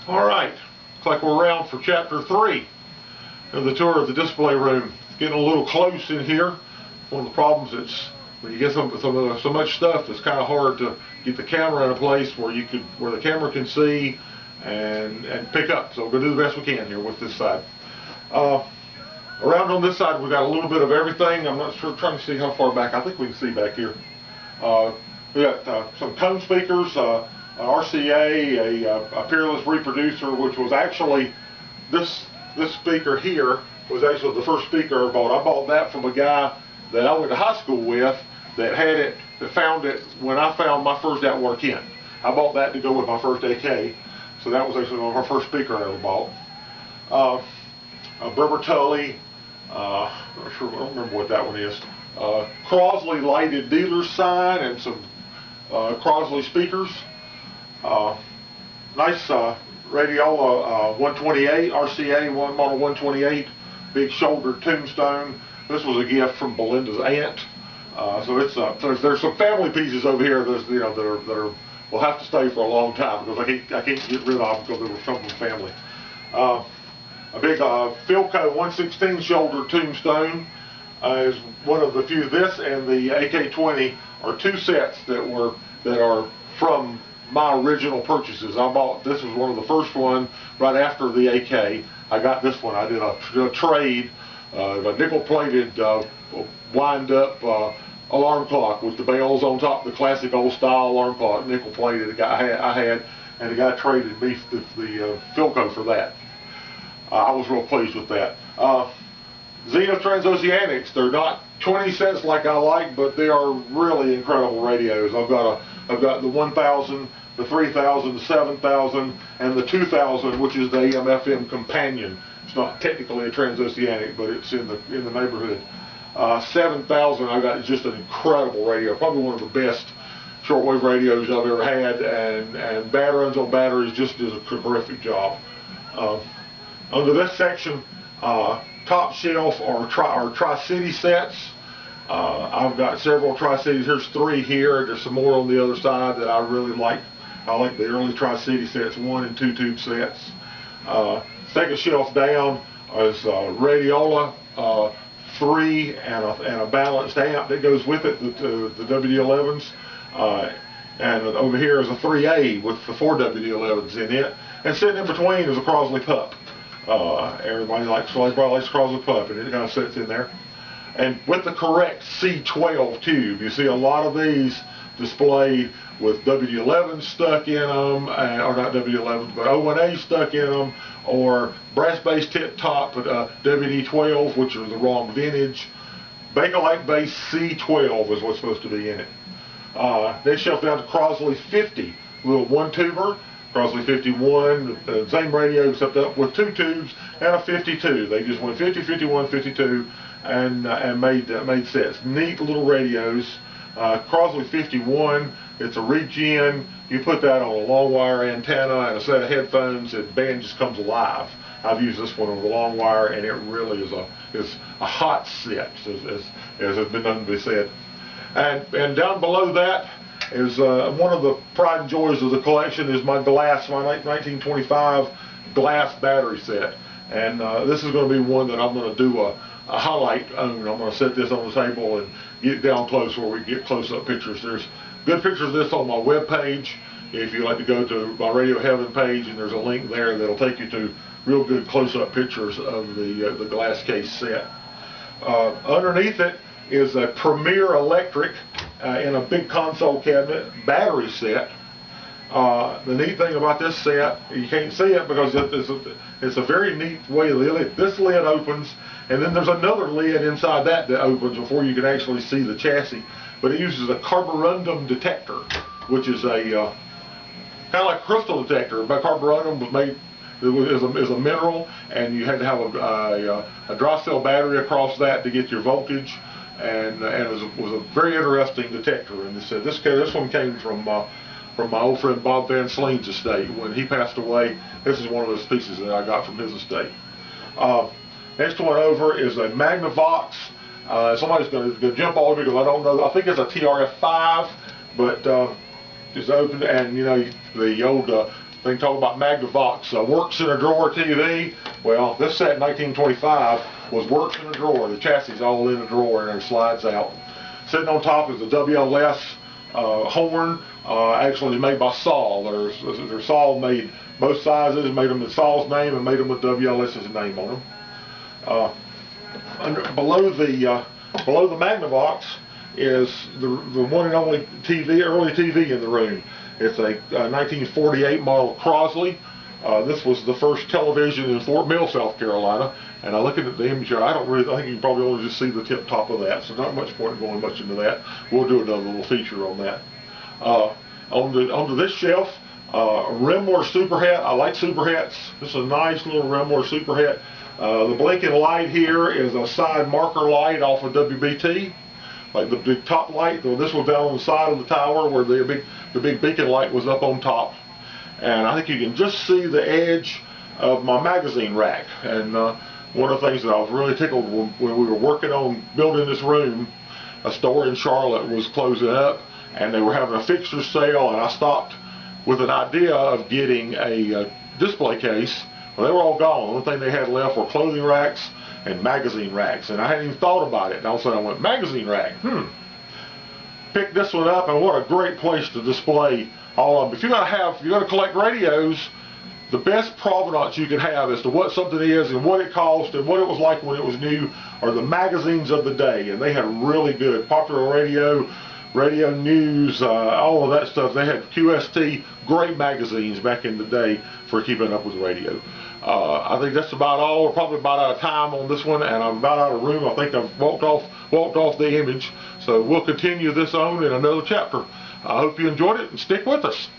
Alright, looks like we're around for chapter 3 of the tour of the display room. Getting a little close in here. One of the problems is when you get so much stuff, it's kind of hard to get the camera in a place where the camera can see and pick up. So we're going to do the best we can here with this side. Around on this side, we've got a little bit of everything. I'm not sure, trying to see how far back. I think we can see back here. We got some cone speakers, an RCA, a Peerless reproducer, which was actually this speaker here was actually the first speaker I bought. I bought that from a guy that I went to high school with that had it, that found it when I found my first Atwater Kent. I bought that to go with my first AK, so that was actually our first speaker I ever bought. A Bremer Tully, not sure, I don't remember what that one is. Crosley lighted dealer's sign and some Crosley speakers. Nice Radiola 128, RCA model 128, big shouldered tombstone. This was a gift from Belinda's aunt. So it's there's some family pieces over here that will have to stay for a long time because I can't get rid of them because they were from the family. A big Philco 116 shoulder tombstone is one of the few. This and the AK-20 are two sets that are from my original purchases. I bought, this was one of the first one right after the AK. I got this one. I did a trade, a nickel-plated wind-up alarm clock with the bells on top, the classic old style alarm clock, nickel-plated. I had, and the guy traded me the Philco for that. I was real pleased with that. Zenith Transoceanics, they're not 20 cents like I like, but they are really incredible radios. I've got the 1000, the 3000, the 7000, and the 2000, which is the AM/FM companion. It's not technically a transoceanic, but it's in the neighborhood. 7000, I got just an incredible radio, probably one of the best shortwave radios I've ever had, and runs on batteries just does a terrific job. Under this section, top shelf are Tri-City sets. I've got several Tri-Cities. There's 3 here. There's some more on the other side that I really like. I like the early Tri-City sets, 1 and 2 tube sets. Second shelf down is Radiola 3 and a balanced amp that goes with it, the WD-11s. And over here is a 3A with the 4 WD-11s in it. And sitting in between is a Crosley Pup. Everybody likes Crosley Pup, and it kind of sits in there. And with the correct C12 tube, you see a lot of these displayed with WD-11 stuck in them, or not WD-11, but O1A stuck in them, or brass base tip top WD-12, which are the wrong vintage. Bakelite base C12 is what's supposed to be in it. Next shelf down to Crosley 50, little 1-tuber. Crosley 51, the same radio except up with 2 tubes and a 52. They just went 50, 51, 52 and made sets. Neat little radios. Crosley 51, it's a regen. You put that on a long wire antenna and a set of headphones, and the band just comes alive. I've used this one on the long wire, and it really is a hot set, as has been known to be said. And down below that is one of the pride and joys of the collection is my 1925 glass battery set. And this is going to be one that I'm going to do a highlight on. I'm going to set this on the table and get down close where we get close-up pictures. There's good pictures of this on my web page. If you'd like to go to my Radio Heaven page, and there's a link there that'll take you to real good close-up pictures of the glass case set. Underneath it is a Premier Electric in a big console cabinet battery set. The neat thing about this set, you can't see it because it's a very neat way this lid opens, and then there's another lid inside that opens before you can actually see the chassis. But it uses a carborundum detector, which is a kind of like a crystal detector, but carborundum was made is a mineral, and you had to have a dry cell battery across that to get your voltage. And it was a very interesting detector. And this one came from my old friend Bob Van Sleen's estate. When he passed away, this is one of those pieces that I got from his estate. Next one over is a Magnavox. Somebody's going to jump all over because I don't know. I think it's a TRF5, but it's open, and you know the old They can talk about Magnavox. Works in a drawer TV. Well, this set in 1925 was works in a drawer. The chassis all in a drawer and it slides out. Sitting on top is the WLS horn. Actually made by Saul. There's Saul made both sizes, made them with Saul's name and made them with WLS's name on them. Below the Magnavox is the one and only early TV in the room. It's a 1948 model Crosley. This was the first television in Fort Mill, South Carolina. And I'm looking at the image here. I think you can probably only just see the tip top of that. So not much point in going much into that. We'll do another little feature on that. Onto this shelf, Remmler Super Hat. I like Super Hats. This is a nice little Remmler Super Hat. The blinking light here is a side marker light off of WBT. Like the big top light, this was down on the side of the tower where the big beacon light was up on top. And I think you can just see the edge of my magazine rack. And one of the things that I was really tickled when we were working on building this room, a store in Charlotte was closing up and they were having a fixture sale, and I stopped with an idea of getting a display case. Well, they were all gone. The only thing they had left were clothing racks and magazine racks, and I hadn't even thought about it. And all of a sudden I went, magazine rack, picked this one up, and what a great place to display all of them. If you're going to collect radios, the best provenance you can have as to what something is and what it cost and what it was like when it was new are the magazines of the day. And they had really good Popular Radio, Radio News, all of that stuff. They had QST, great magazines back in the day for keeping up with radio. I think that's about all. We're probably about out of time on this one, and I'm about out of room. I think I've walked off the image. So we'll continue this on in another chapter. I hope you enjoyed it, and stick with us.